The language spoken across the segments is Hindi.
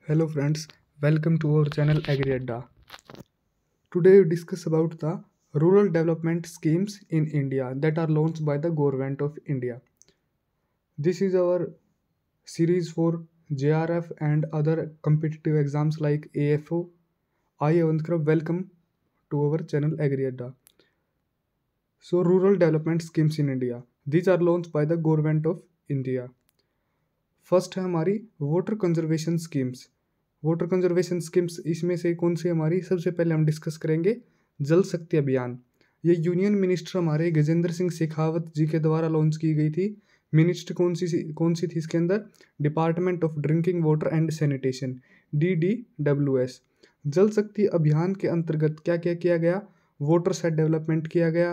Hello friends, welcome to our channel AgriAdda. Today we discuss about the rural development schemes in India that are launched by the government of India. This is our series for JRF and other competitive exams like AFO. I Avantkrab, welcome to our channel AgriAdda. So rural development schemes in India. These are launched by the government of India. First है हमारी water conservation schemes. Water conservation schemes इसमें से कौन सी हमारी, सबसे पहले हम डिस्कस करेंगे जल शक्ति अभियान। ये यूनियन मिनिस्टर हमारे गजेंद्र सिंह शेखावत जी के द्वारा लॉन्च की गई थी। मिनिस्टर कौन सी थी इसके अंदर? Department of drinking water and sanitation, DDWS। जल शक्ति अभियान के अंतर्गत क्या क्या किया गया? वाटर सेट डेवलपमेंट किया गया,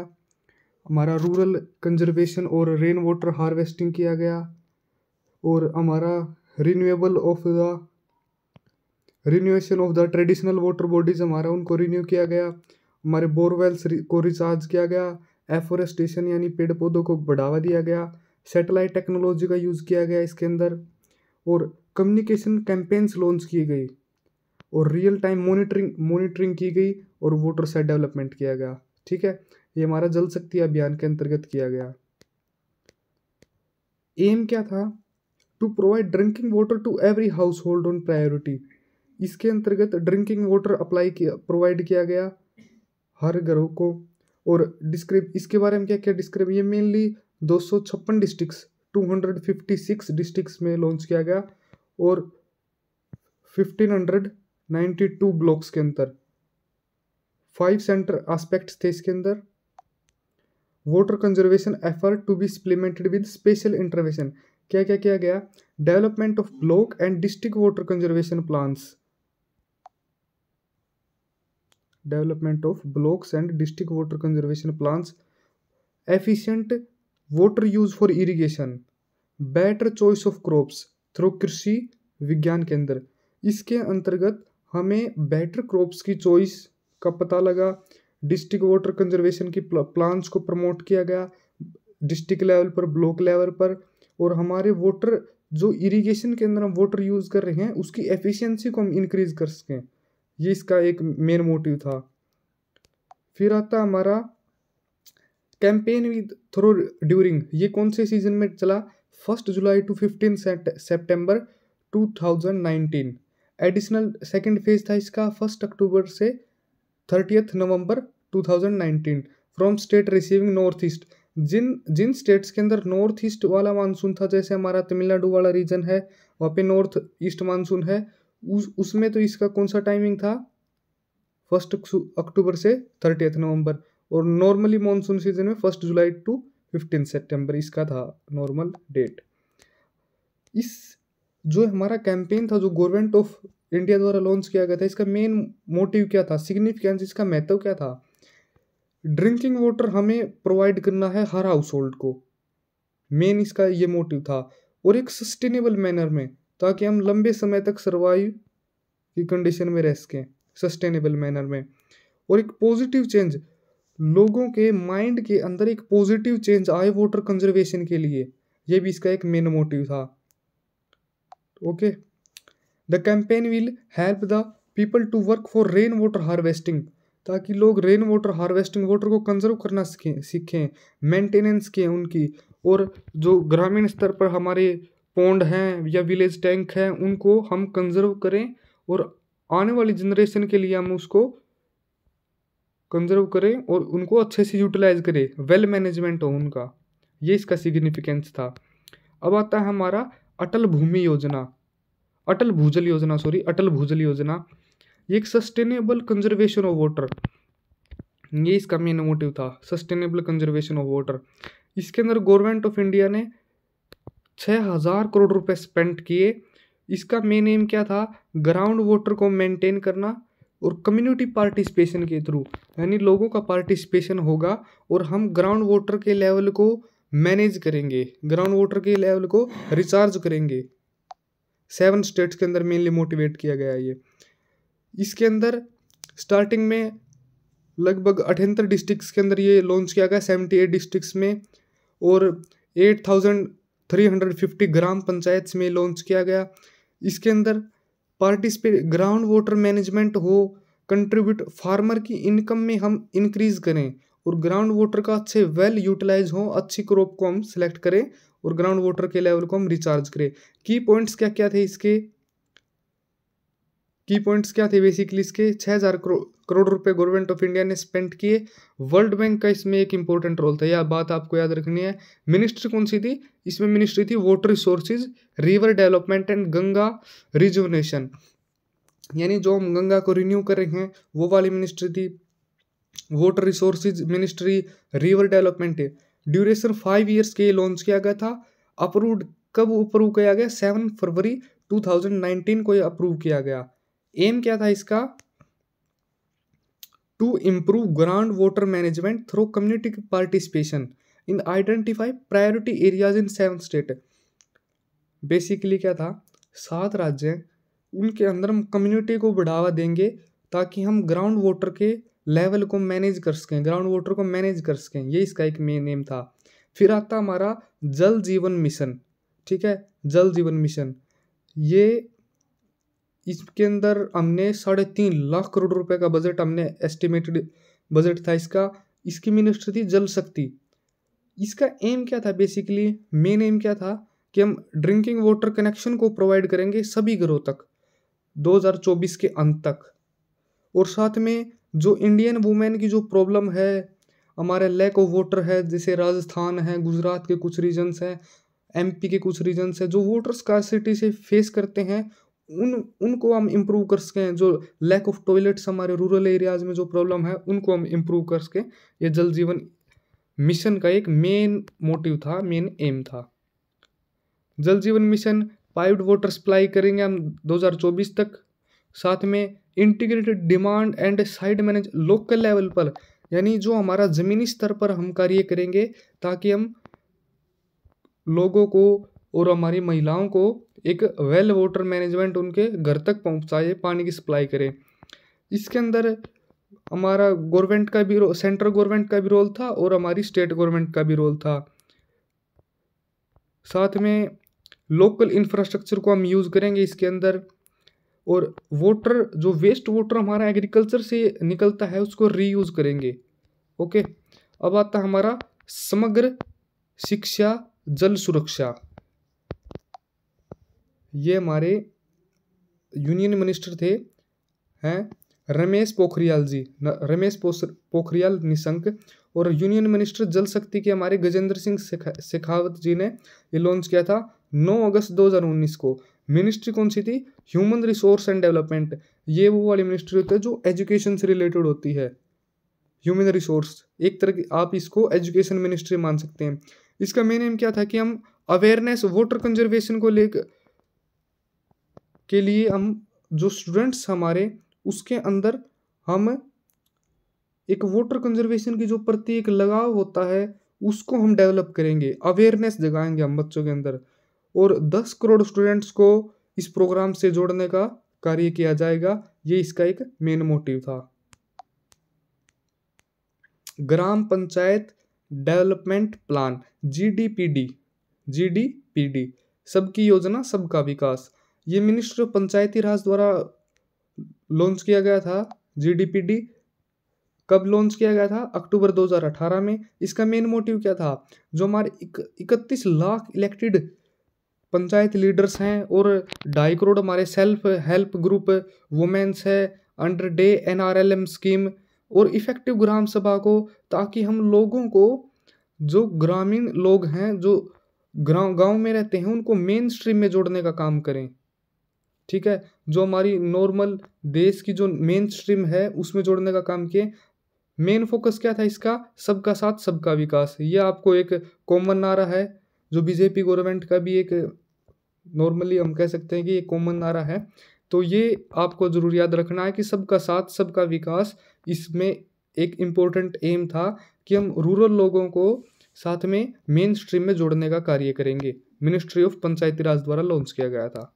हमारा रूरल कंजर्वेशन और रेन वाटर हार्वेस्टिंग किया गया, और हमारा renovation of the traditional water bodies हमारा उनको रिन्यू किया गया, हमारे बोरवेल्स को रिचार्ज किया गया, एफोरेस्टेशन यानी पेड़ पौधों को बढ़ावा दिया गया, सैटेलाइट टेक्नोलॉजी का यूज़ किया गया इसके अंदर, और कम्युनिकेशन कैंपेन्स लॉन्च की गई, और रियल टाइम मॉनिटरिंग की गई, और वाटर सेट डेवलपमेंट किया गया। ठीक है, ये हमारा जल शक्ति अभियान के अंतर्गत किया गया। एम क्या था? To provide drinking water to every household on priority. इसके अंतर्गत ड्रिंकिंग वाटर प्रोवाइड किया गया हर घरों को। और इसके बारे में क्या क्या डिस्क्राइब, ये मेनली 256 डिस्ट्रिक्ट्स 256 डिस्ट्रिक्ट्स में लॉन्च किया गया, और 1592 ब्लॉक्स के अंदर 5 सेंटर एस्पेक्ट्स थे इसके अंदर। Water conservation effort to be implemented with special intervention. क्या क्या किया गया? Development of block and district water conservation plans, development of blocks and district water conservation plans, efficient water use for irrigation, better choice of crops through Krishi Vigyan केंद्र। इसके अंतर्गत हमें बेटर क्रॉप्स की चॉइस का पता लगा, डिस्ट्रिक्ट वाटर कंजर्वेशन की प्लान्स को प्रमोट किया गया डिस्ट्रिक्ट लेवल पर, ब्लॉक लेवल पर, और हमारे वाटर जो इरिगेशन के अंदर हम वाटर यूज़ कर रहे हैं उसकी एफिशिएंसी को हम इंक्रीज कर सकें, ये इसका एक मेन मोटिव था। फिर आता हमारा कैंपेन विद थ्रो ड्यूरिंग, ये कौन से सीजन में चला? 1 जुलाई टू 15 सितंबर 2019। एडिशनल सेकेंड फेज था इसका 1 अक्टूबर से 30 नवंबर 2019 from state receiving north east. जिन स्टेट्स के अंदर नॉर्थ ईस्ट वाला मानसून था, जैसे हमारा तमिलनाडु वाला रीजन है वहाँ पे नॉर्थ ईस्ट मानसून है, उसमें तो इसका कौन सा टाइमिंग था? 1 अक्टूबर से 30 नवंबर। और नॉर्मली मानसून सीजन में 1 जुलाई टू 15 सितंबर इसका था नॉर्मल डेट। इस जो हमारा कैंपेन था जो गवर्नमेंट ऑफ इंडिया द्वारा लॉन्च किया गया था, इसका मेन मोटिव क्या था? सिग्निफिकेंस, इसका महत्व क्या था? ड्रिंकिंग वाटर हमें प्रोवाइड करना है हर हाउस होल्ड को, मेन इसका ये मोटिव था, और एक सस्टेनेबल मैनर में, ताकि हम लंबे समय तक सर्वाइव की कंडीशन में रह सकें सस्टेनेबल मैनर में। और एक पॉजिटिव चेंज, लोगों के माइंड के अंदर एक पॉजिटिव चेंज आए वाटर कंजर्वेशन के लिए, ये भी इसका एक मेन मोटिव था। Okay, the campaign will help the people to work for rain water harvesting, ताकि लोग रेन वाटर हार्वेस्टिंग, वाटर को कंजर्व करना सीखें, मेंटेनेंस किए उनकी, और जो ग्रामीण स्तर पर हमारे पौंड हैं या विलेज टैंक हैं उनको हम कंजर्व करें, और आने वाली जनरेशन के लिए हम उसको कंजर्व करें और उनको अच्छे से यूटिलाइज करें, वेल मैनेजमेंट हो उनका, ये इसका सिग्निफिकेंस था। अब आता है हमारा अटल भूजल योजना। ये एक सस्टेनेबल कंजर्वेशन ऑफ वाटर, ये इसका मेन मोटिव था, सस्टेनेबल कंजर्वेशन ऑफ वाटर। इसके अंदर गवर्नमेंट ऑफ इंडिया ने 6000 करोड़ रुपए स्पेंड किए। इसका मेन एम क्या था? ग्राउंड वाटर को मेंटेन करना, और कम्युनिटी पार्टिसिपेशन के थ्रू, यानी लोगों का पार्टिसिपेशन होगा और हम ग्राउंड वाटर के लेवल को मैनेज करेंगे, ग्राउंड वाटर के लेवल को रिचार्ज करेंगे। 7 स्टेट्स के अंदर मेनली मोटिवेट किया गया ये। इसके अंदर स्टार्टिंग में लगभग 78 डिस्ट्रिक्ट्स के अंदर ये लॉन्च किया गया, 78 डिस्ट्रिक्ट्स में, और 8350 ग्राम पंचायत में लॉन्च किया गया। इसके अंदर पार्टिसिपेट ग्राउंड वाटर मैनेजमेंट हो, कंट्रीब्यूट फार्मर की इनकम में हम इंक्रीज करें और ग्राउंड वाटर का अच्छे वेल यूटिलाइज हो, अच्छी क्रॉप को हम सिलेक्ट करें और ग्राउंड वाटर के लेवल को हम रिचार्ज करें। की पॉइंट्स क्या क्या थे इसके? की पॉइंट्स क्या थे बेसिकली इसके? 6,000 करोड़ रुपए गवर्नमेंट ऑफ इंडिया ने स्पेंड किए। वर्ल्ड बैंक का इसमें एक इंपॉर्टेंट रोल था, यह बात आपको याद रखनी है। मिनिस्ट्री कौन सी थी? इसमें मिनिस्ट्री थी water resources, river development and Ganga rejuvenation, यानी जो हम गंगा को रिन्यू कर रहे हैं वो वाली मिनिस्ट्री थी। Water resources ministry, river development. Duration 5 years के लॉन्च किया गया था। अप्रूव्ड कब अप्रूव किया गया? 7 फरवरी 2019 को ये अप्रूव किया गया। एम क्या था इसका? To improve ground water management through community participation in identify priority areas in 7 state. Basically क्या था? 7 राज्य हैं, उनके अंदर हम कम्युनिटी को बढ़ावा देंगे ताकि हम ग्राउंड वाटर के लेवल को मैनेज कर सकें, ग्राउंड वाटर को मैनेज कर सकें। ये इसका एक मेन एम था। फिर आता हमारा जल जीवन मिशन, ठीक है, जल जीवन मिशन। ये इसके अंदर हमने 3.5 लाख करोड़ रुपए का बजट, हमने एस्टिमेटेड बजट था इसका। इसकी मिनिस्ट्री थी जल शक्ति। इसका एम क्या था? बेसिकली मेन एम क्या था कि हम ड्रिंकिंग वाटर कनेक्शन को प्रोवाइड करेंगे सभी घरों तक 2024 के अंत तक। और साथ में जो इंडियन वुमेन की जो प्रॉब्लम है, हमारे लैक ऑफ वाटर है, जैसे राजस्थान है, गुजरात के कुछ रीजन्स हैं, एमपी के कुछ रीजन्स हैं जो वाटर स्कार्सिटी से फेस करते हैं, उनको हम इम्प्रूव कर सकें। जो लैक ऑफ टॉयलेट्स हमारे रूरल एरियाज में जो प्रॉब्लम है उनको हम इम्प्रूव कर सकें। ये जल जीवन मिशन का एक मेन मोटिव था, मेन एम था। जल जीवन मिशन पाइप्ड वाटर सप्लाई करेंगे हम 2024 तक। साथ में integrated demand and side manage local level पर, यानी जो हमारा ज़मीनी स्तर पर हम कार्य करेंगे ताकि हम लोगों को और हमारी महिलाओं को एक वेल वाटर मैनेजमेंट उनके घर तक पहुंचाए, पानी की सप्लाई करें। इसके अंदर हमारा गवर्नमेंट का भी सेंट्रल गवर्नमेंट का भी रोल था और हमारी स्टेट गवर्नमेंट का भी रोल था। साथ में लोकल इंफ्रास्ट्रक्चर को हम यूज़ करेंगे इसके अंदर। और वाटर, जो वेस्ट वाटर हमारा एग्रीकल्चर से निकलता है उसको रीयूज़ करेंगे। ओके, अब आता है हमारा समग्र शिक्षा जल सुरक्षा। ये हमारे यूनियन मिनिस्टर थे, हैं रमेश पोखरियाल निशंक। और यूनियन मिनिस्टर जल शक्ति के हमारे गजेंद्र सिंह शेखावत जी ने ये लॉन्च किया था 9 अगस्त 2019 को। मिनिस्ट्री कौन सी थी? Human resource and development. ये वो वाली मिनिस्ट्री होती है जो एजुकेशन से रिलेटेड होती है। ह्यूमन रिसोर्स एक तरह की, आप इसको एजुकेशन मिनिस्ट्री मान सकते हैं। इसका मेन एम क्या था कि हम अवेयरनेस वाटर कंजर्वेशन को लेकर के लिए हम जो स्टूडेंट्स हमारे उसके अंदर हम एक वाटर कंजर्वेशन की जो प्रति एक लगाव होता है उसको हम डेवलप करेंगे, अवेयरनेस जगाएंगे हम बच्चों के अंदर। और 10 करोड़ स्टूडेंट्स को इस प्रोग्राम से जोड़ने का कार्य किया जाएगा। ये इसका एक मेन मोटिव था। ग्राम पंचायत डेवलपमेंट प्लान, जीडीपीडी, सबकी योजना सबका विकास। ये मिनिस्ट्री ऑफ पंचायती राज द्वारा लॉन्च किया गया था। जीडीपीडी कब लॉन्च किया गया था? अक्टूबर 2018 में। इसका मेन मोटिव क्या था? जो हमारे 31 लाख इलेक्टेड पंचायत लीडर्स हैं और 2.5 करोड़ हमारे सेल्फ हेल्प ग्रुप वुमेन्स है अंडर डे NRLM स्कीम और इफेक्टिव ग्राम सभा को, ताकि हम लोगों को, जो ग्रामीण लोग हैं जो गांव में रहते हैं, उनको मेन स्ट्रीम में जोड़ने का काम करें। ठीक है, जो हमारी नॉर्मल देश की जो मेन स्ट्रीम है उसमें जोड़ने का काम किए। मेन फोकस क्या था इसका? सबका साथ सबका विकास। ये आपको एक कॉमन नारा है जो बीजेपी गवर्नमेंट का भी एक, नॉर्मली हम कह सकते हैं कि ये कॉमन नारा है। तो ये आपको जरूर याद रखना है कि सबका साथ सबका विकास, इसमें एक इम्पोर्टेंट एम था कि हम रूरल लोगों को साथ में मेन स्ट्रीम में जोड़ने का कार्य करेंगे। मिनिस्ट्री ऑफ पंचायती राज द्वारा लॉन्च किया गया था।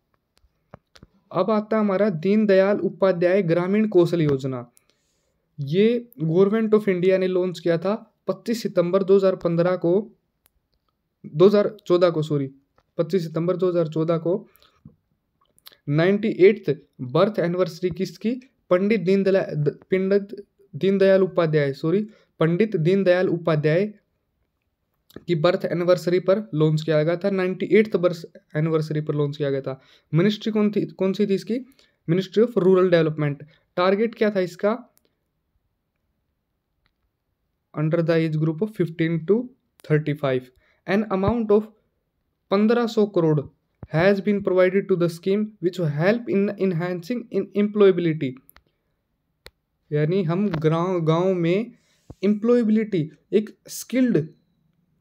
अब आता है हमारा दीनदयाल उपाध्याय ग्रामीण कौशल योजना। ये गवर्नमेंट ऑफ इंडिया ने लॉन्च किया था 25 सितंबर 2014 को 25 सितंबर 2014 को 98th बर्थ एनिवर्सरी किसकी? पंडित दीनदयाल उपाध्याय की बर्थ एनिवर्सरी पर लॉन्च किया गया था। 98th बर्थ एनिवर्सरी पर लॉन्च किया गया था। मिनिस्ट्री कौन सी थी इसकी? Ministry of rural development. Target क्या था इसका? Under the age group of 15 to 35 an amount of 1500 crore has been provided to the scheme which help in enhancing in employability. यानी हम गांव में एम्प्लॉयबिलिटी, एक स्किल्ड,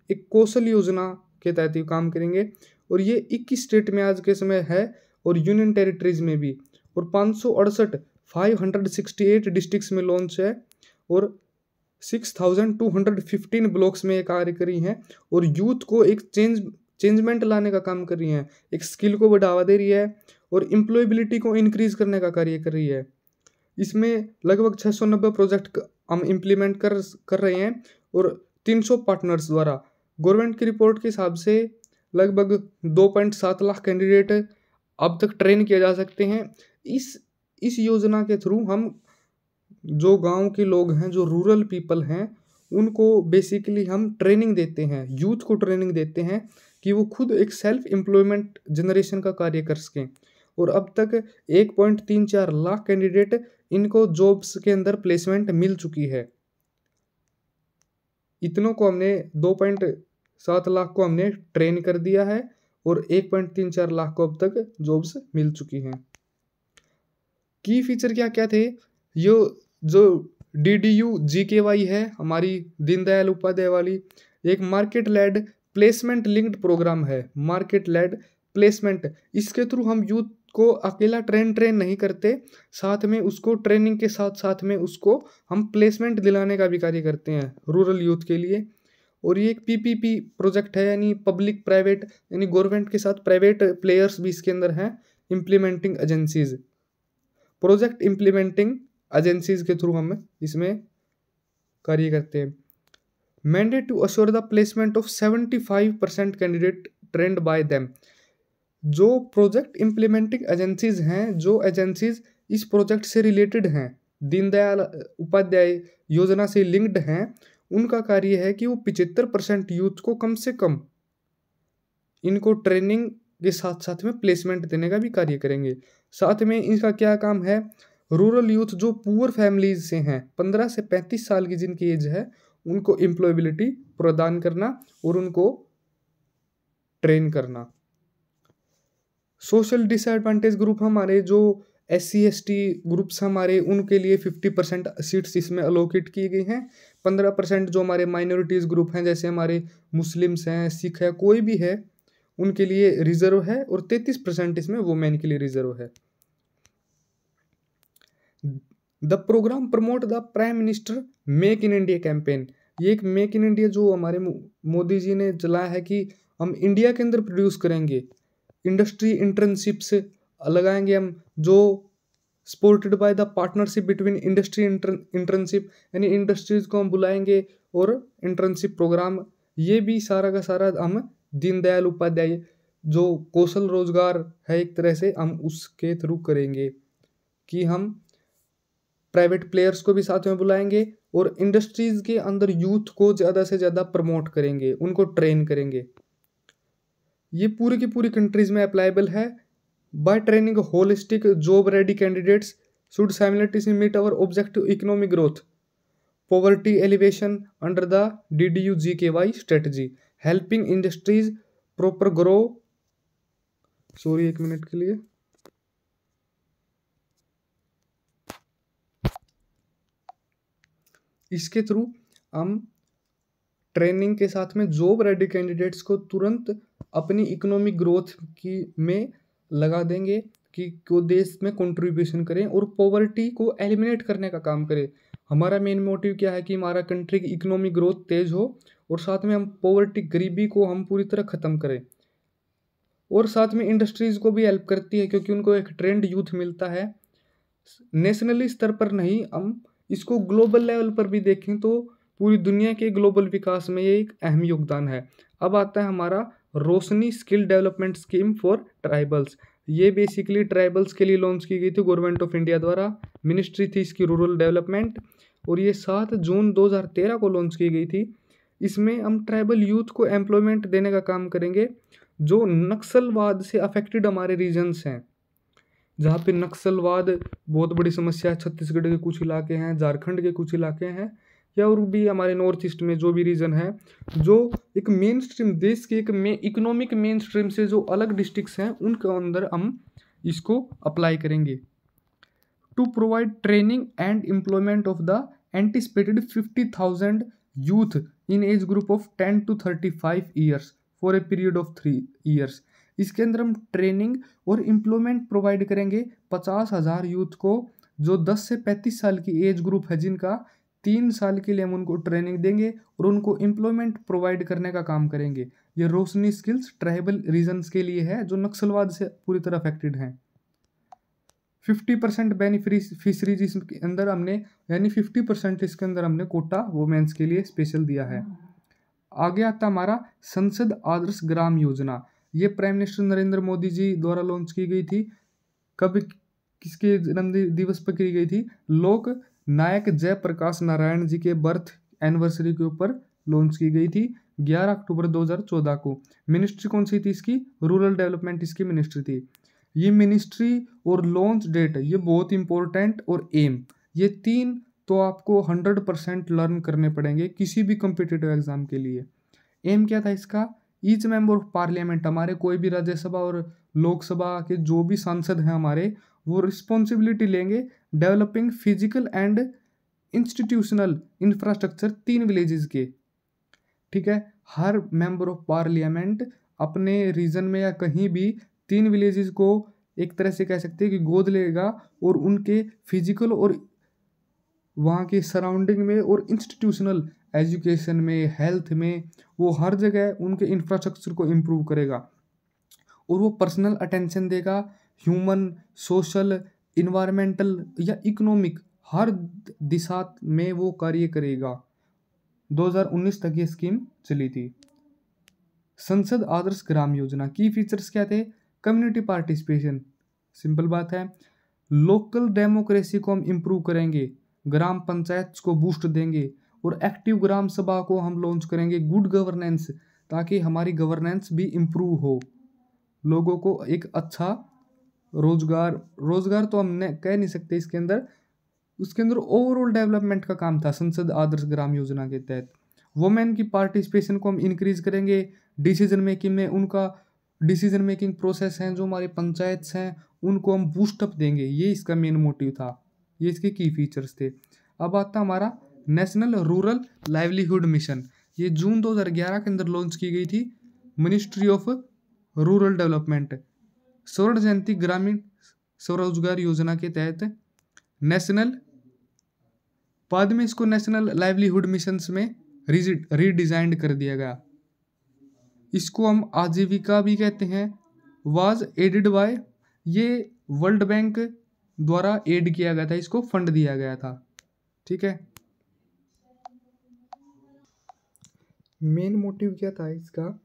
एक कौशल योजना के तहत ये काम करेंगे। और ये 21 स्टेट में आज के समय है और यूनियन टेरिटरीज में भी, और 568 डिस्ट्रिक्ट्स में लॉन्च है और 6215 ब्लॉक्स में ये कार्य करी हैं और यूथ को एक चेंजमेंट लाने का काम कर रही हैं, एक स्किल को बढ़ावा दे रही है और एम्प्लॉयबिलिटी को इंक्रीज करने का कार्य कर रही है। इसमें लगभग 690 प्रोजेक्ट हम इम्प्लीमेंट कर रहे हैं और 300 पार्टनर्स द्वारा। गवर्नमेंट की रिपोर्ट के हिसाब से लगभग 2.7 लाख कैंडिडेट अब तक ट्रेन किए जा सकते हैं। इस योजना के थ्रू हम जो गांव के लोग हैं, जो रूरल पीपल हैं, उनको बेसिकली हम ट्रेनिंग देते हैं, यूथ को ट्रेनिंग देते हैं कि वो खुद एक सेल्फ एम्प्लॉयमेंट जनरेशन का कार्य कर सकें। और अब तक 1.34 लाख कैंडिडेट इनको जॉब्स के अंदर प्लेसमेंट मिल चुकी है। इतनों को हमने 2.7 लाख को हमने ट्रेन कर दिया है और 1.34 लाख को अब तक जॉब्स मिल चुकी हैं। की फीचर क्या क्या थे? जो DDU GKY है हमारी दीनदयाल उपाध्याय वाली, एक market led placement linked program है। मार्केट लेड प्लेसमेंट, इसके थ्रू हम यूथ को अकेला ट्रेन नहीं करते, साथ में उसको ट्रेनिंग के साथ में उसको हम प्लेसमेंट दिलाने का भी कार्य करते हैं रूरल यूथ के लिए। और ये एक PPP प्रोजेक्ट है, यानी पब्लिक प्राइवेट, यानी गवर्नमेंट के साथ प्राइवेट प्लेयर्स भी इसके अंदर हैं। Implementing agencies, project implementing agencies के थ्रू हम इसमें कार्य करते हैं। Mandate to assure the placement of 75% candidate trained by them. जो प्रोजेक्ट इम्प्लीमेंटिंग एजेंसीज हैं, जो एजेंसीज इस प्रोजेक्ट से रिलेटेड हैं, दीनदयाल उपाध्याय योजना से लिंक्ड हैं, उनका कार्य है कि वो 75% यूथ को कम से कम इनको ट्रेनिंग के साथ में प्लेसमेंट देने का भी कार्य करेंगे। साथ में इनका क्या काम है? रूरल यूथ जो पुअर फैमिलीज से हैं, 15 से 35 साल की जिनकी एज है, उनको एम्प्लॉयबिलिटी प्रदान करना और उनको ट्रेन करना। सोशल डिसएडवांटेज ग्रुप हमारे जो SC/ST ग्रुप्स हमारे, उनके लिए 50% सीट्स इसमें अलोकेट की गई हैं। 15% जो हमारे माइनॉरिटीज़ ग्रुप हैं, जैसे हमारे मुस्लिम्स हैं, सिख है, कोई भी है, उनके लिए रिजर्व है। और 33% इसमें वुमेन के लिए रिजर्व है। The program promote the prime minister make in India campaign. ये एक मेक इन इंडिया जो हमारे मोदी जी ने चलाया है कि हम इंडिया के अंदर प्रोड्यूस करेंगे, इंडस्ट्री इंटर्नशिप्स लगाएंगे हम, जो supported by the partnership between industry internship, यानी इंडस्ट्रीज को हम बुलाएंगे और इंटर्नशिप प्रोग्राम, ये भी सारा का सारा हम दीनदयाल उपाध्याय जो कौशल रोजगार है एक तरह से, हम उसके थ्रू करेंगे कि हम प्राइवेट प्लेयर्स को भी साथ में बुलाएंगे और इंडस्ट्रीज के अंदर यूथ को ज़्यादा से ज़्यादा प्रमोट करेंगे, उनको ट्रेन करेंगे। ये पूरी की पूरी कंट्रीज में अप्लाइबल है। By training holistic job ready candidates should simultaneously meet our objective economic growth, poverty alleviation under the DDU GKY strategy, helping industries proper grow. Sorry, एक मिनट के लिए। इसके थ्रू हम ट्रेनिंग के साथ में जॉब रेडी कैंडिडेट्स को तुरंत अपनी इकोनॉमिक ग्रोथ की में लगा देंगे कि वो देश में कंट्रीब्यूशन करें और पॉवर्टी को एलिमिनेट करने का काम करें। हमारा मेन मोटिव क्या है कि हमारा कंट्री की इकोनॉमिक ग्रोथ तेज हो और साथ में हम पॉवर्टी, गरीबी को हम पूरी तरह ख़त्म करें। और साथ में इंडस्ट्रीज़ को भी हेल्प करती है क्योंकि उनको एक ट्रेंड यूथ मिलता है। नेशनली स्तर पर नहीं, हम इसको ग्लोबल लेवल पर भी देखें तो पूरी दुनिया के ग्लोबल विकास में ये एक अहम योगदान है। अब आता है हमारा Roshni skill development scheme for tribals. ये बेसिकली ट्राइबल्स के लिए लॉन्च की गई थी गवर्नमेंट ऑफ इंडिया द्वारा। मिनिस्ट्री थी इसकी रूरल डेवलपमेंट, और ये 7 जून 2013 को लॉन्च की गई थी। इसमें हम ट्राइबल यूथ को एम्प्लॉयमेंट देने का काम करेंगे जो नक्सलवाद से अफेक्टेड हमारे रीजन्स हैं, जहाँ पे नक्सलवाद बहुत बड़ी समस्या है। छत्तीसगढ़ के कुछ इलाके हैं, झारखंड के कुछ इलाके हैं, या और भी हमारे नॉर्थ ईस्ट में जो भी रीजन है, जो एक मेन स्ट्रीम देश के एक इकोनॉमिक मेन स्ट्रीम से जो अलग डिस्ट्रिक्ट्स हैं उनके अंदर हम इसको अप्लाई करेंगे। To provide training and employment of the anticipated 50,000 youth in age group of 10 to 35 years for a period of 3 years. इसके अंदर हम ट्रेनिंग और एम्प्लॉयमेंट प्रोवाइड करेंगे 50,000 यूथ को, जो 10 से 35 साल की एज ग्रुप है, जिनका 3 साल के लिए हम उनको ट्रेनिंग देंगे और उनको एम्प्लॉयमेंट प्रोवाइड करने का काम करेंगे। ये रोशनी स्किल्स ट्राइबल रीजन्स के लिए है जो नक्सलवाद से पूरी तरह अफेक्टेड हैं। 50% बेनिफिशरीज इसके अंदर हमने, यानी 50% इसके अंदर हमने कोटा वुमेन्स के लिए स्पेशल दिया है। आगे आता हमारा संसद आदर्श ग्राम योजना। ये प्राइम मिनिस्टर नरेंद्र मोदी जी द्वारा लॉन्च की गई थी। कब, किसके जन्म दिवस पर की गई थी? लोक नायक जयप्रकाश नारायण जी के बर्थ एनिवर्सरी के ऊपर लॉन्च की गई थी 11 अक्टूबर 2014 को। मिनिस्ट्री कौन सी थी इसकी? रूरल डेवलपमेंट इसकी मिनिस्ट्री थी। ये मिनिस्ट्री और लॉन्च डेट ये बहुत इंपॉर्टेंट, और एम, ये 3 तो आपको 100% लर्न करने पड़ेंगे किसी भी कम्पिटिटिव एग्जाम के लिए। एम क्या था इसका? ईच मेंबर ऑफ पार्लियामेंट, हमारे कोई भी राज्यसभा और लोकसभा के जो भी सांसद हैं हमारे, वो रिस्पॉन्सिबिलिटी लेंगे developing physical and institutional infrastructure 3 villages के। ठीक है, हर मेंबर ऑफ पार्लियामेंट अपने रीजन में या कहीं भी 3 विलेजेस को एक तरह से कह सकते हैं कि गोद लेगा, और उनके फिजिकल और वहाँ के सराउंडिंग में और इंस्टीट्यूशनल एजुकेशन में, हेल्थ में, वो हर जगह उनके इंफ्रास्ट्रक्चर को इम्प्रूव करेगा, और वो पर्सनल अटेंशन देगा ह्यूमन, सोशल, इन्वायरमेंटल या इकोनॉमिक हर दिशा में वो कार्य करेगा। 2019 तक ये स्कीम चली थी। संसद आदर्श ग्राम योजना की फीचर्स क्या थे? कम्युनिटी पार्टिसिपेशन, सिंपल बात है। लोकल डेमोक्रेसी को हम इम्प्रूव करेंगे, ग्राम पंचायत को बूस्ट देंगे, और एक्टिव ग्राम सभा को हम लॉन्च करेंगे। गुड गवर्नेंस, ताकि हमारी गवर्नेंस भी इम्प्रूव हो, लोगों को एक अच्छा रोजगार तो हमने कह नहीं सकते इसके अंदर, उसके अंदर ओवरऑल डेवलपमेंट का काम था संसद आदर्श ग्राम योजना के तहत। वुमेन की पार्टिसिपेशन को हम इंक्रीज करेंगे, डिसीजन मेकिंग में उनका डिसीजन मेकिंग प्रोसेस हैं जो हमारे पंचायत्स हैं उनको हम बूस्टअप देंगे, ये इसका मेन मोटिव था, ये इसके की फीचर्स थे। अब आता हमारा नेशनल रूरल लाइवलीहुड मिशन। ये जून 2011 के अंदर लॉन्च की गई थी मिनिस्ट्री ऑफ रूरल डेवलपमेंट। स्वर्ण जयंती ग्रामीण स्वरोजगार योजना के तहत नेशनल, बाद में इसको नेशनल लाइवलीहुड मिशंस में रीडिजाइंड कर दिया गया। इसको हम आजीविका भी कहते हैं। वाज एडेड बाय, ये वर्ल्ड बैंक द्वारा एड किया गया था, इसको फंड दिया गया था। ठीक है, मेन मोटिव क्या था इसका?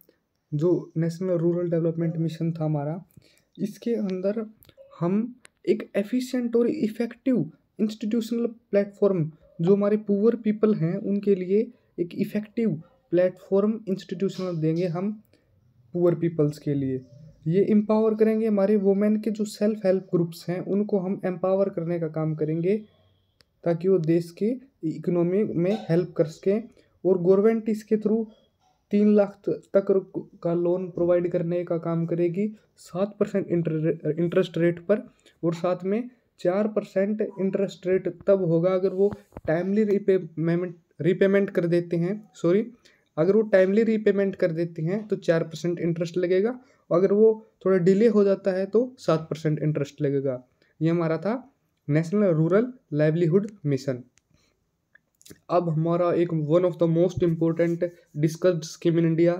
जो नेशनल रूरल डेवलपमेंट मिशन था हमारा, इसके अंदर हम एक एफिशिएंट और इफ़ेक्टिव इंस्टीट्यूशनल प्लेटफॉर्म, जो हमारे पुअर पीपल हैं उनके लिए एक इफ़ेक्टिव प्लेटफॉर्म इंस्टीट्यूशनल देंगे हम पुअर पीपल्स के लिए। ये एम्पावर करेंगे हमारे वुमेन के जो सेल्फ हेल्प ग्रुप्स हैं उनको हम एम्पावर करने का काम करेंगे, ताकि वो देश के इकोनॉमी में हेल्प कर सकें। और गवर्नमेंट इसके थ्रू 3 लाख तक का लोन प्रोवाइड करने का काम करेगी 7% इंटरेस्ट रेट पर, और साथ में 4% इंटरेस्ट रेट तब होगा अगर वो टाइमली रीपेमेंट कर देते हैं। अगर वो टाइमली रीपेमेंट कर देते हैं तो 4% इंटरेस्ट लगेगा, और अगर वो थोड़ा डिले हो जाता है तो 7% इंटरेस्ट लगेगा। ये हमारा था नेशनल रूरल लाइवलीहुड मिशन। अब हमारा एक one of the most important discussed scheme in India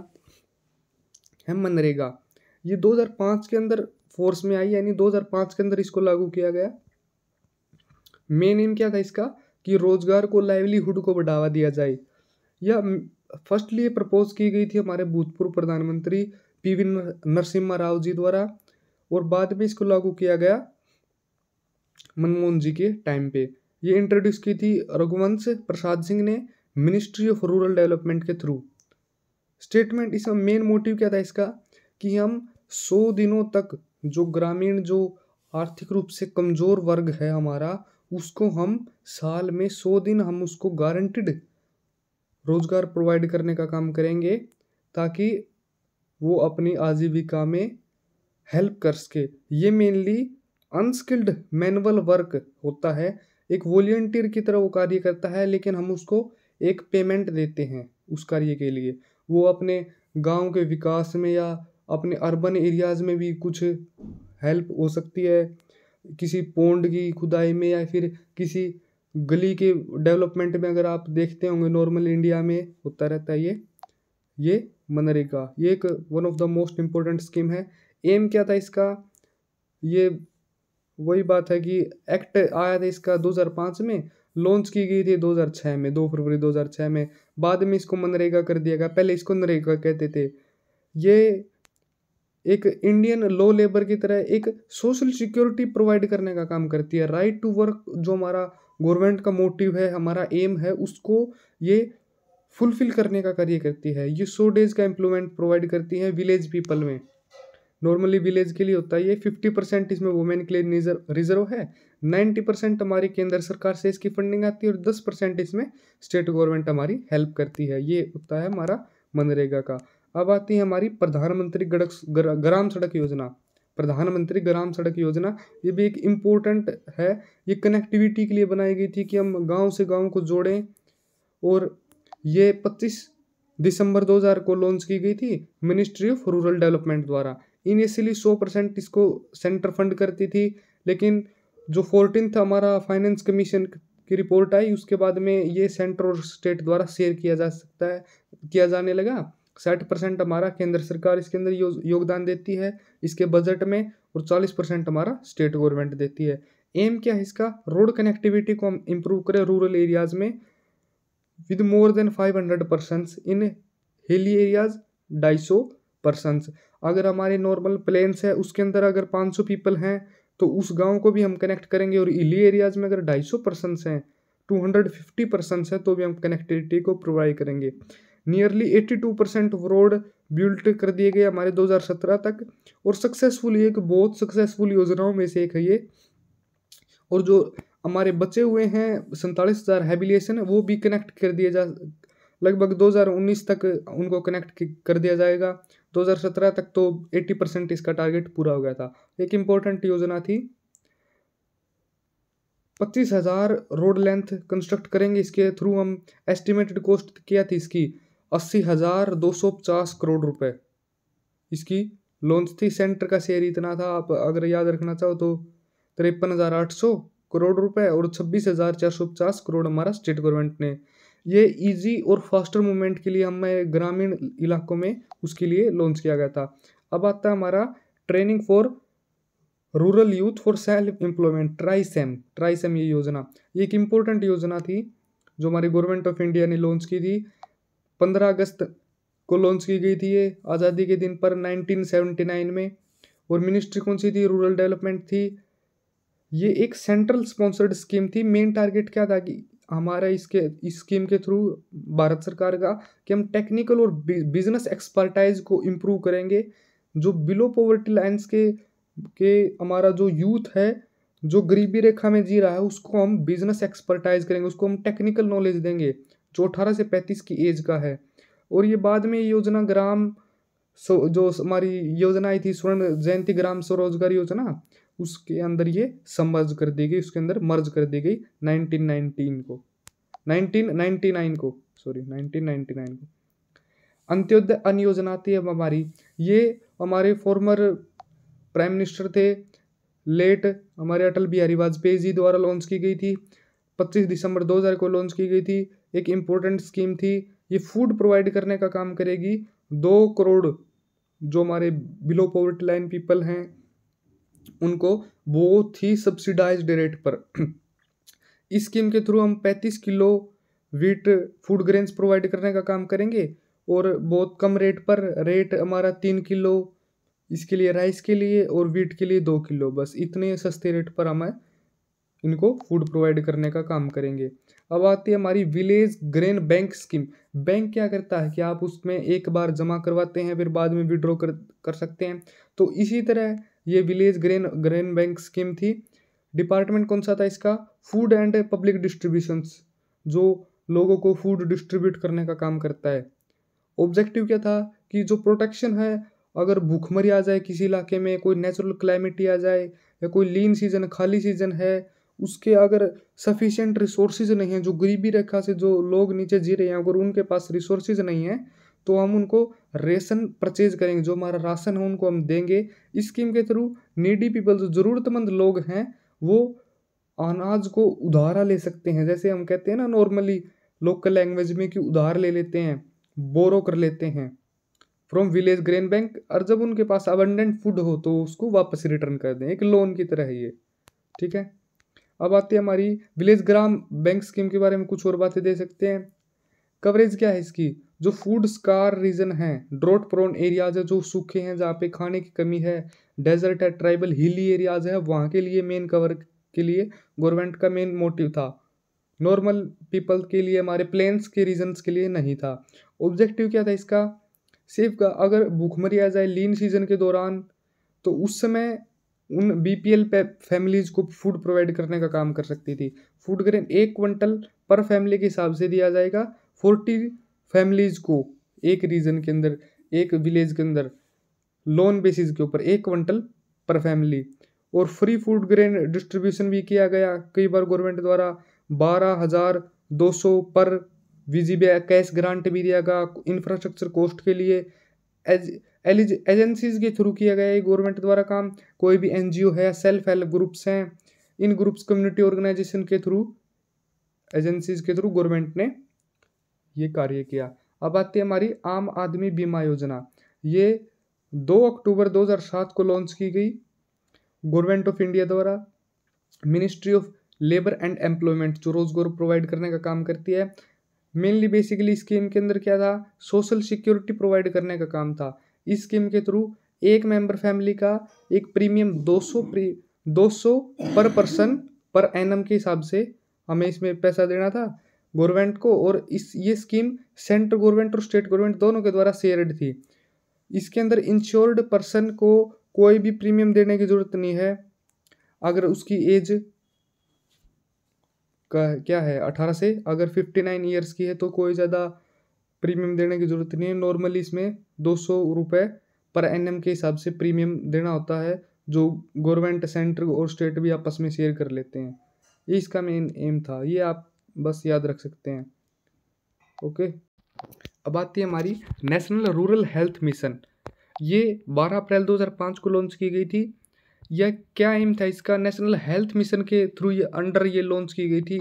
है मनरेगा। ये 2005 के अंदर फोर्स में आई, यानी 2005 के अंदर इसको लागू किया गया। मेन एम क्या था इसका? कि रोजगार को, लाइवलीहुड को बढ़ावा दिया जाए। यह फर्स्टली ये प्रपोज की गई थी हमारे भूतपूर्व प्रधानमंत्री पीवी नरसिम्हा राव जी द्वारा, और बाद में इसको लागू किया गया मनमोहन जी के टाइम पे। ये इंट्रोड्यूस की थी रघुवंश प्रसाद सिंह ने मिनिस्ट्री ऑफ रूरल डेवलपमेंट के थ्रू। स्टेटमेंट इसका मेन मोटिव क्या था इसका, कि हम 100 दिनों तक जो ग्रामीण जो आर्थिक रूप से कमजोर वर्ग है हमारा, उसको हम साल में 100 दिन हम उसको गारंटीड रोजगार प्रोवाइड करने का काम करेंगे, ताकि वो अपनी आजीविका में हेल्प कर सके। ये मेनली अनस्किल्ड मैनुअल वर्क होता है, एक वॉलंटियर की तरह वो कार्य करता है, लेकिन हम उसको एक पेमेंट देते हैं उस कार्य के लिए। वो अपने गांव के विकास में या अपने अर्बन एरियाज में भी कुछ हेल्प हो सकती है, किसी पोंड की खुदाई में या फिर किसी गली के डेवलपमेंट में। अगर आप देखते होंगे नॉर्मल इंडिया में होता रहता है ये मनरेगा, ये एक one of the most important scheme है। एम क्या था इसका, ये वही बात है कि एक्ट आया था इसका 2005 में, लॉन्च की गई थी 2006 में, 2 फरवरी 2006 में। बाद में इसको मनरेगा कर दिया गया, पहले इसको नरेगा कहते थे। ये एक इंडियन लॉ लेबर की तरह एक सोशल सिक्योरिटी प्रोवाइड करने का काम करती है। राइट टू वर्क जो हमारा गवर्नमेंट का मोटिव है, हमारा एम है, उसको ये फुलफिल करने का कार्य करती है। ये 100 डेज का एम्प्लॉयमेंट प्रोवाइड करती है विलेज पीपल में। नॉर्मली विलेज के लिए होता है ये, 50% इसमें वुमेन के लिए रिजर्व है, 90% हमारी केंद्र सरकार से इसकी फंडिंग आती है और 10% इसमें स्टेट गवर्नमेंट हमारी हेल्प करती है। ये होता है हमारा मनरेगा का। अब आती है हमारी प्रधानमंत्री ग्राम सड़क योजना। प्रधानमंत्री ग्राम सड़क योजना ये भी एक इम्पोर्टेंट है। ये कनेक्टिविटी के लिए बनाई गई थी कि हम गांव से गांव को जोड़ें, और ये 25 दिसंबर 2000 को लॉन्च की गई थी मिनिस्ट्री ऑफ रूरल डेवलपमेंट द्वारा। इनिशियली 100% इसको सेंटर फंड करती थी, लेकिन जो 14th हमारा फाइनेंस कमीशन की रिपोर्ट आई, उसके बाद में ये सेंटर और स्टेट द्वारा शेयर किया जाने लगा। 60% हमारा केंद्र सरकार इसके अंदर योगदान देती है इसके बजट में, और 40% हमारा स्टेट गवर्नमेंट देती है। एम क्या है इसका, रोड कनेक्टिविटी को हम इम्प्रूव करें रूरल एरियाज में with more than 500 persons, in hilly areas 250 persons. अगर हमारे नॉर्मल प्लेन्स है उसके अंदर अगर 500 पीपल हैं तो उस गांव को भी हम कनेक्ट करेंगे, और हिली एरियाज में अगर 250 पर्सन्स हैं, 250 पर्सन्स हैं, तो भी हम कनेक्टिविटी को प्रोवाइड करेंगे। नियरली 82% ऑफ रोड बिल्ट कर दिए गए हमारे 2017 तक, और सक्सेसफुल, एक बहुत सक्सेसफुल योजनाओं में से एक है ये। और जो हमारे बचे हुए हैं 47,000 हैबिलिएशन, वो भी कनेक्ट कर दिए लगभग 2019 तक उनको कनेक्ट कर दिया जाएगा। 2017 तक तो 80% इसका टारगेट पूरा हो गया था। एक इम्पोर्टेंट योजना थी, 25,000 रोड लेंथ कंस्ट्रक्ट करेंगे। इसके थ्रू हम एस्टिमेटेड कॉस्ट किया थी इसकी 80,250 करोड़ रुपए इसकी लॉन्च थी। सेंटर का शेयर इतना था, आप अगर याद रखना चाहो तो 53,800 करोड़ रुपए, और 26,450 करोड़ हमारा स्टेट गवर्नमेंट ने। ये इजी और फास्टर मूवमेंट के लिए हमें ग्रामीण इलाकों में उसके लिए लॉन्च किया गया था। अब आता है हमारा training for rural youth for self employment, TRYSEM ये योजना। ये एक इम्पोर्टेंट योजना थी जो हमारी गवर्नमेंट ऑफ इंडिया ने लॉन्च की थी। 15 अगस्त को लॉन्च की गई थी ये, आज़ादी के दिन पर 1979 में। और मिनिस्ट्री कौन सी थी, रूरल डेवलपमेंट थी। ये एक सेंट्रल स्पॉन्सर्ड स्कीम थी। मेन टारगेट क्या था कि हमारा इस स्कीम के थ्रू भारत सरकार का, कि हम टेक्निकल और बिजनेस एक्सपर्टाइज को इम्प्रूव करेंगे। जो बिलो पॉवर्टी लाइन्स के हमारा जो यूथ है, जो गरीबी रेखा में जी रहा है, उसको हम बिजनेस एक्सपर्टाइज करेंगे, उसको हम टेक्निकल नॉलेज देंगे, जो 18 से 35 की एज का है। और ये बाद में ये योजना जो हमारी योजना आई थी स्वर्ण जयंती ग्राम स्वरोजगार योजना, उसके अंदर ये समर्ज कर दी गई, उसके अंदर मर्ज कर दी गई 1999 को। अंत्योदय अन्न योजना थी अब हमारी, ये हमारे फॉर्मर प्राइम मिनिस्टर थे लेट हमारे अटल बिहारी वाजपेयी जी द्वारा लॉन्च की गई थी। 25 दिसंबर 2000 को लॉन्च की गई थी। एक इम्पोर्टेंट स्कीम थी। ये फूड प्रोवाइड करने का काम करेगी। 2 करोड़ जो हमारे बिलो पॉवर्टी लाइन पीपल हैं उनको बहुत ही सब्सिडाइज्ड रेट पर इस स्कीम के थ्रू हम 35 kilo wheat food grains provide करने का काम करेंगे, और बहुत कम रेट पर, रेट हमारा 3 किलो इसके लिए राइस के लिए और वीट के लिए 2 किलो, बस इतने सस्ते रेट पर हमें इनको फूड प्रोवाइड करने का काम करेंगे। अब आती है हमारी village grain bank scheme. Bank क्या करता है कि आप उसमें एक बार जमा करवाते हैं फिर बाद में विड्रॉ कर सकते हैं। तो इसी तरह ये विलेज ग्रेन बैंक स्कीम थी। डिपार्टमेंट कौन सा था इसका? फूड एंड पब्लिक डिस्ट्रीब्यूशंस, जो लोगों को फूड डिस्ट्रीब्यूट करने का काम करता है। ऑब्जेक्टिव क्या था कि जो प्रोटेक्शन है, अगर भूखमरी आ जाए किसी इलाके में, कोई नेचुरल क्लाइमेटी आ जाए या कोई लीन सीजन खाली सीजन है, उसके अगर सफिशिएंट रिसोर्सेज नहीं है, जो गरीबी रेखा से जो लोग नीचे जी रहे हैं अगर उनके पास रिसोर्सेज नहीं है तो हम उनको रेशन परचेज करेंगे, जो हमारा राशन है उनको हम देंगे। इस स्कीम के थ्रू नीडी पीपल, जो ज़रूरतमंद लोग हैं, वो अनाज को उधारा ले सकते हैं। जैसे हम कहते हैं ना नॉर्मली लोकल लैंग्वेज में कि उधार ले लेते हैं, बोरो कर लेते हैं फ्रॉम विलेज ग्रेन बैंक, और जब उनके पास अबंडेंट फूड हो तो उसको वापस रिटर्न कर दें, एक लोन की तरह है ये। ठीक है, अब आती है हमारी विलेज ग्राम बैंक स्कीम के बारे में कुछ और बातें दे सकते हैं। कवरेज क्या है इसकी? जो फूड स्कार रीजन है, ड्रॉट प्रोन एरियाज है, जो सूखे हैं जहाँ पे खाने की कमी है, डेजर्ट है, ट्राइबल हिली एरियाज है, वहाँ के लिए मेन कवर के लिए गवर्नमेंट का मेन मोटिव था। नॉर्मल पीपल के लिए, हमारे प्लेन्स के रीजन्स के लिए नहीं था। ऑब्जेक्टिव क्या था इसका? सेफ का अगर भूखमरी आ जाए लीन सीजन के दौरान तो उस समय उन बीपीएल फैमिलीज को फूड प्रोवाइड करने का काम कर सकती थी। फूड ग्रेन 1 क्विंटल पर फैमिली के हिसाब से दिया जाएगा 40 फैमिलीज को, एक रीजन के अंदर, एक विलेज के अंदर, लोन बेसिस के ऊपर 1 क्विंटल पर फैमिली। और फ्री फूड ग्रेन डिस्ट्रीब्यूशन भी किया गया कई बार गवर्नमेंट द्वारा। 12,200 पर विजिबी कैश ग्रांट भी दिया गया इंफ्रास्ट्रक्चर कॉस्ट के लिए। एजेंसीज के थ्रू किया गया है गवर्नमेंट द्वारा काम। कोई भी एनजीओ है, सेल्फ हेल्प ग्रुप्स हैं, इन ग्रुप्स कम्युनिटी ऑर्गेनाइजेशन के थ्रू, एजेंसीज के थ्रू गवर्नमेंट ने ये कार्य किया। अब आती है हमारी आम आदमी बीमा योजना। ये 2 अक्टूबर 2007 को लॉन्च की गई गवर्नमेंट ऑफ इंडिया द्वारा। Ministry of labour and employment जो रोजगार प्रोवाइड करने का काम करती है। मेनली बेसिकली स्कीम के अंदर क्या था? सोशल सिक्योरिटी प्रोवाइड करने का काम था। इस स्कीम के थ्रू एक मेंबर फैमिली का एक प्रीमियम 200 पर पर्सन पर एनम के हिसाब से हमें इसमें पैसा देना था गवर्नमेंट को। और ये स्कीम सेंट्रल गवर्नमेंट और स्टेट गवर्नमेंट दोनों के द्वारा शेयर्ड थी। इसके अंदर इंश्योर्ड पर्सन को कोई भी प्रीमियम देने की जरूरत नहीं है। अगर उसकी एज का क्या है 18 से अगर 59 ईयर्स की है तो कोई ज़्यादा प्रीमियम देने की ज़रूरत नहीं है। नॉर्मली इसमें 200 रुपये पर एनएम के हिसाब से प्रीमियम देना होता है, जो गवर्नमेंट, सेंटर और स्टेट भी आपस में शेयर कर लेते हैं। ये इसका मेन एम था, ये आप बस याद रख सकते हैं। ओके, अब आती है हमारी नेशनल रूरल हेल्थ मिशन। ये 12 अप्रैल 2005 को लॉन्च की गई थी। यह क्या एम था इसका? नेशनल हेल्थ मिशन के थ्रू ये अंडर ये लॉन्च की गई थी।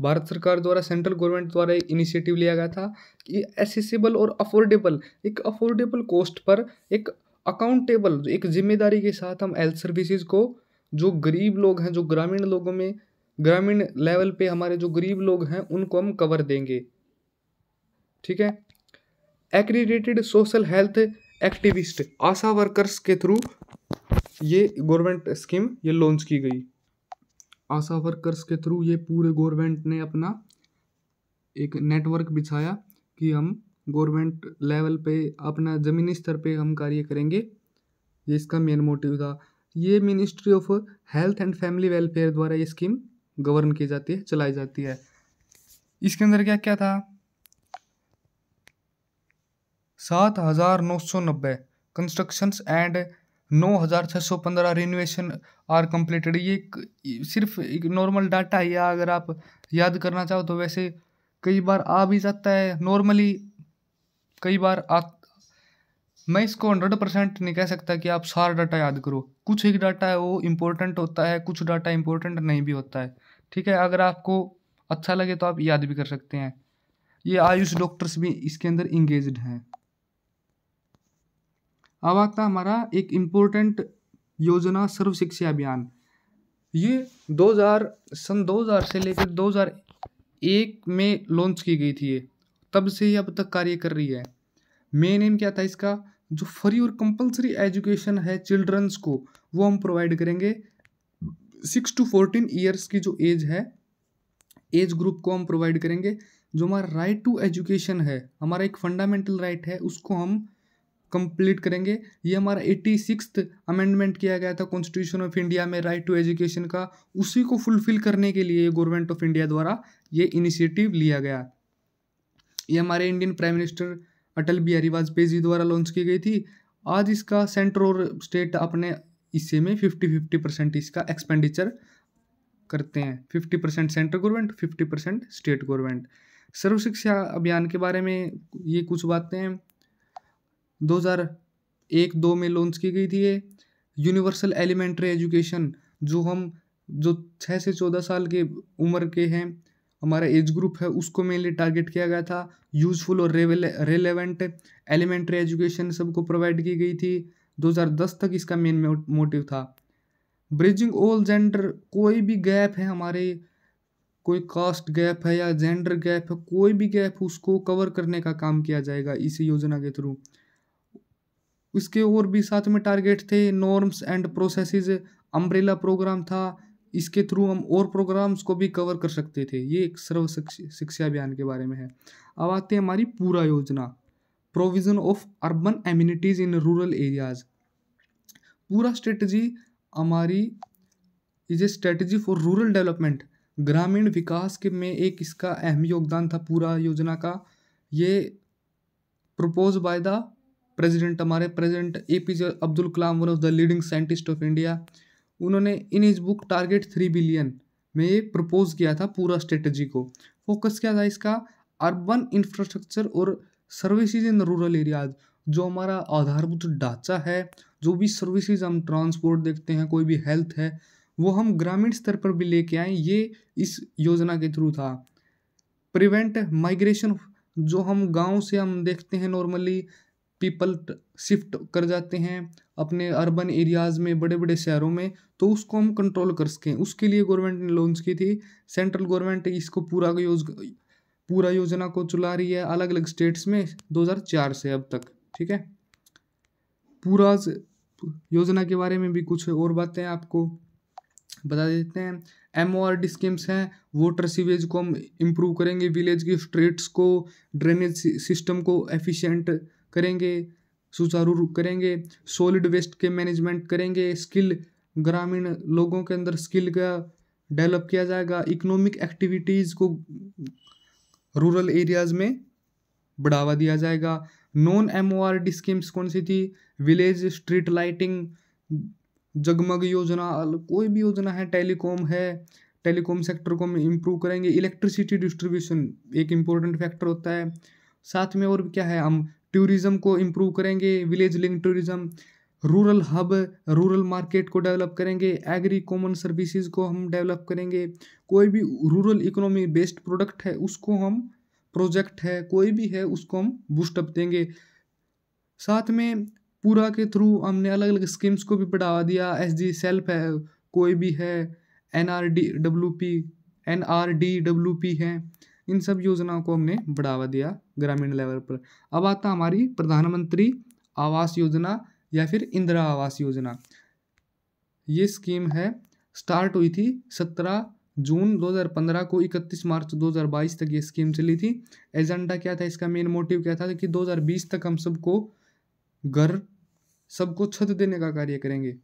भारत सरकार द्वारा, सेंट्रल गवर्नमेंट द्वारा एक इनिशिएटिव लिया गया था कि एसेसिबल और अफोर्डेबल, एक अफोर्डेबल कॉस्ट पर एक अकाउंटेबल, एक जिम्मेदारी के साथ हम हेल्थ सर्विसेज को, जो गरीब लोग हैं, जो ग्रामीण लोगों में, ग्रामीण लेवल पे हमारे जो गरीब लोग हैं उनको हम कवर देंगे। ठीक है, एक्रीडेटेड सोशल हेल्थ एक्टिविस्ट, आशा वर्कर्स के थ्रू ये गवर्नमेंट स्कीम ये लॉन्च की गई। आशा वर्कर्स के थ्रू ये पूरे गवर्नमेंट ने अपना एक नेटवर्क बिछाया कि हम गवर्नमेंट लेवल पे, अपना ज़मीनी स्तर पे हम कार्य करेंगे। ये इसका मेन मोटिव था। ये ministry of health and family welfare द्वारा ये स्कीम गवर्न की जाती है, चलाई जाती है। इसके अंदर क्या क्या था? 7,990 constructions and 9,615 renovation are completed. ये सिर्फ एक नॉर्मल डाटा है, या अगर आप याद करना चाहो तो वैसे कई बार आ भी जाता है नॉर्मली, कई बार मैं इसको 100% नहीं कह सकता कि आप सारा डाटा याद करो। कुछ एक डाटा है वो इम्पोर्टेंट होता है, कुछ डाटा इम्पोर्टेंट नहीं भी होता है। ठीक है, अगर आपको अच्छा लगे तो आप याद भी कर सकते हैं। ये आयुष डॉक्टर्स भी इसके अंदर इंगेज्ड हैं। अब आता हमारा एक इम्पोर्टेंट योजना सर्व शिक्षा अभियान। ये सन 2000 से लेकर 2001 में लॉन्च की गई थी। ये तब से ही अब तक कार्य कर रही है। मेन एम क्या था इसका? जो फ्री और कंपलसरी एजुकेशन है चिल्ड्रंस को, वो हम प्रोवाइड करेंगे। 6 to 14 ईयर्स की जो एज है, एज ग्रुप को हम प्रोवाइड करेंगे। जो हमारा राइट टू एजुकेशन है, हमारा एक फंडामेंटल राइट है, उसको हम कंप्लीट करेंगे। ये हमारा 86th अमेंडमेंट किया गया था कॉन्स्टिट्यूशन ऑफ इंडिया में राइट टू एजुकेशन का, उसी को फुलफिल करने के लिए गवर्नमेंट ऑफ इंडिया द्वारा ये इनिशिएटिव लिया गया। ये हमारे Indian prime minister Atal Bihari Vajpayee ji द्वारा लॉन्च की गई थी। आज इसका सेंटर और स्टेट अपने हिस्से में 50-50% इसका एक्सपेंडिचर करते हैं। 50% सेंट्रल गवर्नमेंट, 50% स्टेट गवर्नमेंट। सर्व शिक्षा अभियान के बारे में ये कुछ बातें हैं। 2001-2 में लॉन्च की गई थी ये। यूनिवर्सल एलिमेंट्री एजुकेशन, जो 6 से 14 साल के उम्र के हैं, हमारा एज ग्रुप है, उसको मेनली टारगेट किया गया था। यूजफुल और रेलेवेंट एलिमेंट्री एजुकेशन सबको प्रोवाइड की गई थी। 2010 तक इसका मेन मोटिव था। ब्रिजिंग ऑल जेंडर, कोई भी गैप है हमारे, कोई कास्ट गैप है या जेंडर गैप है, कोई भी गैप उसको कवर करने का काम किया जाएगा इस योजना के थ्रू। इसके और भी साथ में टारगेट थे। Norms and processes umbrella program था, इसके थ्रू हम और प्रोग्राम्स को भी कवर कर सकते थे। ये एक सर्व शिक्षा अभियान के बारे में है। अब आते हैं हमारी पूरा योजना, provision of urban amenities in rural areas. पूरा स्ट्रेटजी हमारी is a strategy for rural development, ग्रामीण विकास के में एक इसका अहम योगदान था पूरा योजना का। ये प्रपोज बाय द प्रेसिडेंट, हमारे president APJ Abdul Kalam, one of the leading scientist of India. उन्होंने in his book target 3 billion में ये प्रपोज किया था पूरा स्ट्रेटजी को। फोकस क्या था इसका? अर्बन इंफ्रास्ट्रक्चर और सर्विसेज इन रूरल एरियाज। जो हमारा आधारभूत ढांचा है, जो भी सर्विसेज हम ट्रांसपोर्ट देखते हैं, कोई भी हेल्थ है, वो हम ग्रामीण स्तर पर भी लेके आए, ये इस योजना के थ्रू था। प्रिवेंट माइग्रेशन, जो हम गांव से हम देखते हैं नॉर्मली पीपल शिफ्ट कर जाते हैं अपने अर्बन एरियाज़ में, बड़े बड़े शहरों में, तो उसको हम कंट्रोल कर सकें, उसके लिए गवर्नमेंट ने लॉन्च की थी। सेंट्रल गवर्नमेंट इसको पूरा योजना को चला रही है अलग अलग स्टेट्स में 2004 से अब तक। ठीक है, पूरा योजना के बारे में भी कुछ और बातें आपको बता देते हैं। MORD स्कीम्स हैं, वाटर सीवेज को हम इम्प्रूव करेंगे, विलेज की स्ट्रीट्स को, ड्रेनेज सिस्टम को एफिशिएंट करेंगे, सुचारू रूप करेंगे, सॉलिड वेस्ट के मैनेजमेंट करेंगे, स्किल, ग्रामीण लोगों के अंदर स्किल का डेवलप किया जाएगा, इकोनॉमिक एक्टिविटीज़ को रूरल एरियाज़ में बढ़ावा दिया जाएगा। नॉन MORD स्कीम्स कौन सी थी? विलेज स्ट्रीट लाइटिंग, जगमग योजना, कोई भी योजना है, टेलीकॉम है, टेलीकॉम सेक्टर को हम इम्प्रूव करेंगे। इलेक्ट्रिसिटी डिस्ट्रीब्यूशन एक इम्पोर्टेंट फैक्टर होता है। साथ में और क्या है, हम टूरिज्म को इम्प्रूव करेंगे, village link tourism, rural hub, rural market को डेवलप करेंगे, एग्री कॉमन सर्विसेज को हम डेवलप करेंगे। कोई भी रूरल इकोनॉमी बेस्ड प्रोडक्ट है उसको हम, प्रोजेक्ट है कोई भी है, उसको हम बूस्टअप देंगे। साथ में पूरा के थ्रू हमने अलग अलग स्कीम्स को भी बढ़ावा दिया। SG सेल्फ है, कोई भी है, NRDWP है, इन सब योजनाओं को हमने बढ़ावा दिया ग्रामीण लेवल पर। अब आता हमारी प्रधानमंत्री आवास योजना या फिर इंदिरा आवास योजना। ये स्कीम है, स्टार्ट हुई थी 17 जून 2015 को, 31 मार्च 2022 तक ये स्कीम चली थी। एजेंडा क्या था इसका, मेन मोटिव क्या था कि 2020 तक हम सबको घर, सबको छत देने का कार्य करेंगे।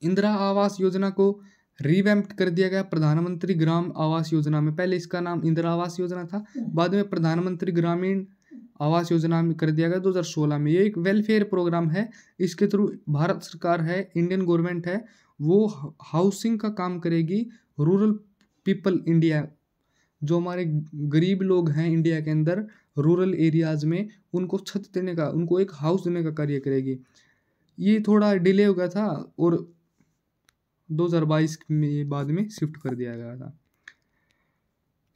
इंदिरा आवास योजना को रिवैम्प्ड कर दिया गया प्रधानमंत्री ग्राम आवास योजना में। पहले इसका नाम इंदिरा आवास योजना था, बाद में प्रधानमंत्री ग्रामीण आवास योजना में कर दिया गया 2016 में। ये एक वेलफेयर प्रोग्राम है, इसके थ्रू भारत सरकार है, इंडियन गवर्नमेंट है, वो हाउसिंग का काम करेगी। रूरल पीपल इंडिया, जो हमारे गरीब लोग हैं इंडिया के अंदर रूरल एरियाज़ में, उनको छत देने का, उनको एक हाउस देने का कार्य करेगी। ये थोड़ा डिले हो गया था और 2022 में बाद में शिफ्ट कर दिया गया था।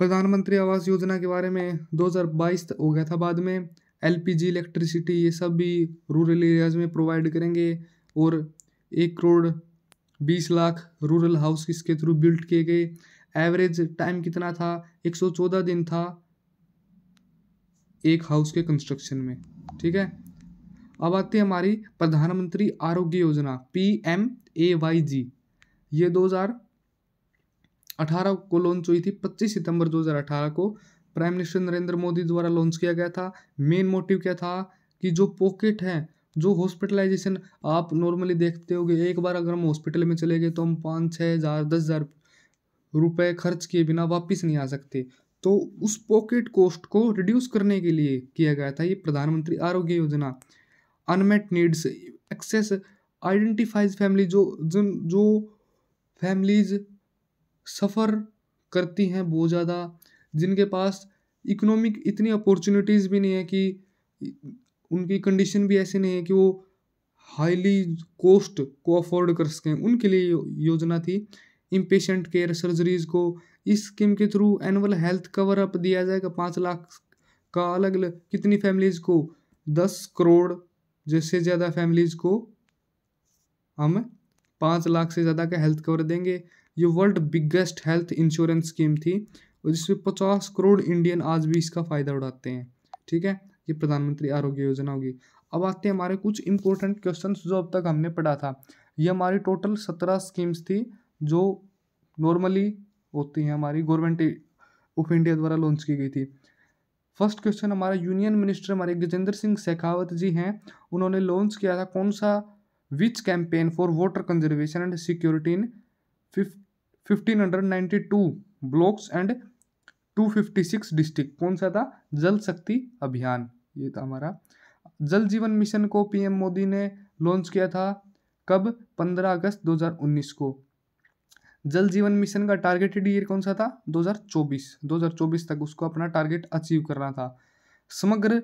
प्रधानमंत्री आवास योजना के बारे में 2022 हो गया था, बाद में LPG, इलेक्ट्रिसिटी, ये सब भी रूरल एरियाज़ में प्रोवाइड करेंगे। और 1,20,00,000 रूरल हाउस इसके थ्रू बिल्ड किए गए। एवरेज टाइम कितना था? 114 दिन था एक हाउस के कंस्ट्रक्शन में। ठीक है, अब आती है हमारी प्रधानमंत्री आरोग्य योजना PMAYG। ये 2018 को लॉन्च हुई थी, 25 सितंबर 2018 को प्राइम मिनिस्टर नरेंद्र मोदी द्वारा लॉन्च किया गया था। मेन मोटिव क्या था कि जो पॉकेट है, जो हॉस्पिटलाइजेशन आप नॉर्मली देखते होगे, एक बार अगर हम हॉस्पिटल में चले गए तो हम 5-6 हज़ार 10,000 रुपए खर्च किए बिना वापस नहीं आ सकते। तो उस पॉकेट कॉस्ट को रिड्यूस करने के लिए किया गया था ये Pradhan Mantri Arogya Yojana. Unmet needs access identifies family, जो फैमिलीज सफ़र करती हैं बहुत ज़्यादा, जिनके पास इकोनॉमिक इतनी अपॉर्चुनिटीज़ भी नहीं है कि उनकी कंडीशन भी ऐसी नहीं है कि वो हाईली कॉस्ट को अफोर्ड कर सकें, उनके लिए योजना थी। इम्पेशेंट केयर सर्जरीज को इस स्कीम के through annual health cover up दिया जाएगा 5 लाख का। अलग अलग कितनी फैमिलीज को, 10 करोड़ जैसे ज़्यादा फैमिलीज को हम 5 लाख से ज़्यादा का हेल्थ कवर देंगे। ये world biggest health insurance scheme थी और जिसमें 50 करोड़ इंडियन आज भी इसका फ़ायदा उठाते हैं। ठीक है, ये प्रधानमंत्री आरोग्य योजना होगी। अब आते हैं हमारे कुछ इंपॉर्टेंट क्वेश्चंस जो अब तक हमने पढ़ा था। ये हमारी टोटल 17 स्कीम्स थी जो नॉर्मली होती हैं, हमारी गवर्नमेंट ऑफ इंडिया द्वारा लॉन्च की गई थी। फर्स्ट क्वेश्चन हमारा यूनियन मिनिस्टर हमारे गजेंद्र सिंह शेखावत जी हैं, उन्होंने लॉन्च किया था कौन सा, which campaign for water conservation and security in 1592 blocks and 256 district. कौन सा था, जल शक्ति अभियान, ये था हमारा। जल जीवन मिशन को पीएम मोदी ने लॉन्च किया था कब, 15 अगस्त 2019 को। जल जीवन मिशन का टारगेटेड ईयर कौन सा था, 2024 तक उसको अपना टारगेट अचीव करना था। समग्र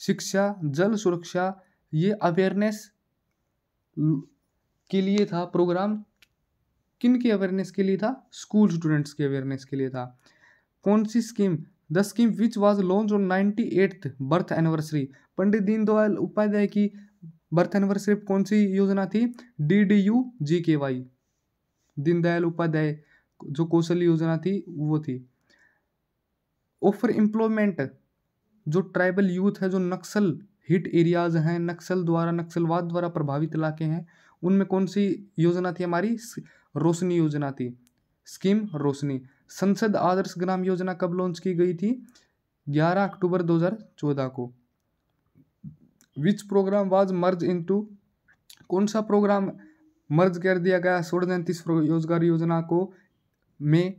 शिक्षा जल सुरक्षा, ये अवेयरनेस के लिए था प्रोग्राम। किन की अवेयरनेस के लिए था, स्कूल स्टूडेंट्स के अवेयरनेस के लिए था। कौन सी scheme, the scheme which was launch on 98th birth anniversary, Pandit Deendayal Upadhyay की बर्थ एनिवर्सरी कौन सी योजना थी, DDU-GKY, दीनदयाल उपाध्याय जो कौशल योजना थी वो थी। ऑफर एम्प्लॉयमेंट, जो ट्राइबल यूथ है, जो नक्सल हिट एरियाज हैं, नक्सलवाद द्वारा प्रभावित इलाके हैं, उनमें कौन सी योजना थी हमारी, रोशनी योजना थी, स्कीम रोशनी। संसद आदर्श ग्राम योजना कब लॉन्च की गई थी, 11 अक्टूबर 2014 को। विच प्रोग्राम वाज मर्ज इनटू, कौन सा प्रोग्राम मर्ज कर दिया गया स्वर्ण जयंती रोजगार योजना को में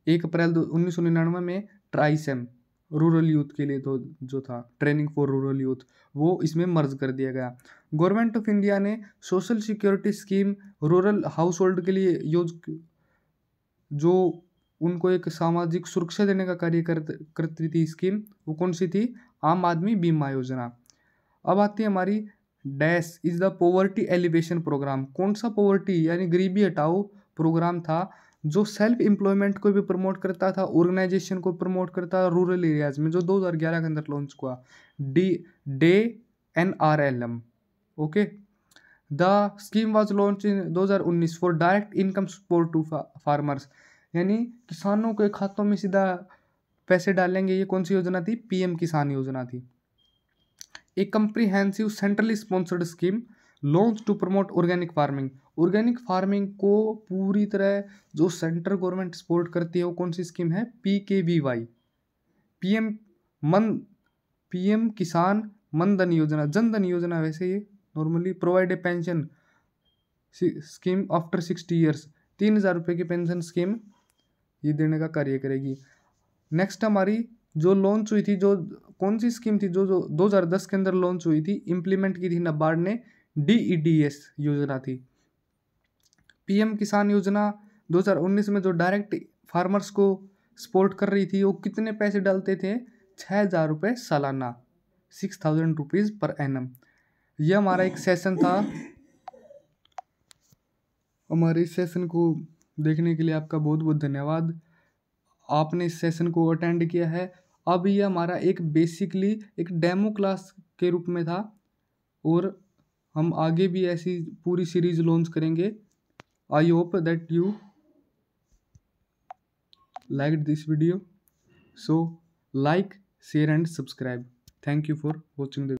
1 अप्रैल 1999 में, ट्राइसेम रूरल यूथ के लिए तो जो था ट्रेनिंग फॉर रूरल यूथ, वो इसमें मर्ज कर दिया गया। गवर्नमेंट ऑफ इंडिया ने social security scheme rural house hold के लिए जो उनको एक सामाजिक सुरक्षा देने का कार्य करती थी स्कीम, वो कौन सी थी, आम आदमी बीमा योजना। अब आती है हमारी dash is the poverty alleviation program, कौन सा पॉवर्टी यानी गरीबी हटाओ प्रोग्राम था जो सेल्फ एम्प्लॉयमेंट को भी प्रमोट करता था, ऑर्गेनाइजेशन को प्रमोट करता था रूरल एरियाज में, जो 2011 के अंदर लॉन्च हुआ, DNRLM। Okay, the scheme was launch in 2019 for direct income support to farmers, यानी किसानों के खातों में सीधा पैसे डालेंगे, ये कौन सी योजना थी, PM किसान योजना थी। A comprehensive centrally sponsored scheme launch to promote organic farming, organic farming को पूरी तरह जो सेंट्रल गवर्नमेंट सपोर्ट करती है वो कौन सी स्कीम है, PKVY, PM किसान मनधन योजना, जनधन योजना। वैसे ये normally provide a pension scheme after 60 years, 3,000 रुपये की पेंशन स्कीम ये देने का कार्य करेगी। नेक्स्ट हमारी जो लॉन्च हुई थी, जो कौन सी स्कीम थी, जो 2010 के अंदर लॉन्च हुई थी, इम्प्लीमेंट की थी नाबार्ड ने, DEDS योजना थी। PM किसान योजना 2019 में जो डायरेक्ट फार्मर्स को सपोर्ट कर रही थी, वो कितने पैसे डालते थे, 6,000 रुपये सालाना, 6,000 रुपीज़ पर एनम। यह हमारा एक सेशन था। हमारे इस सेशन को देखने के लिए आपका बहुत बहुत धन्यवाद। आपने इस सेशन को अटेंड किया है। अब ये हमारा एक बेसिकली एक डेमो क्लास के रूप में था और हम आगे भी ऐसी पूरी सीरीज लॉन्च करेंगे। I hope that you like this video, so like, share and subscribe. Thank you for watching the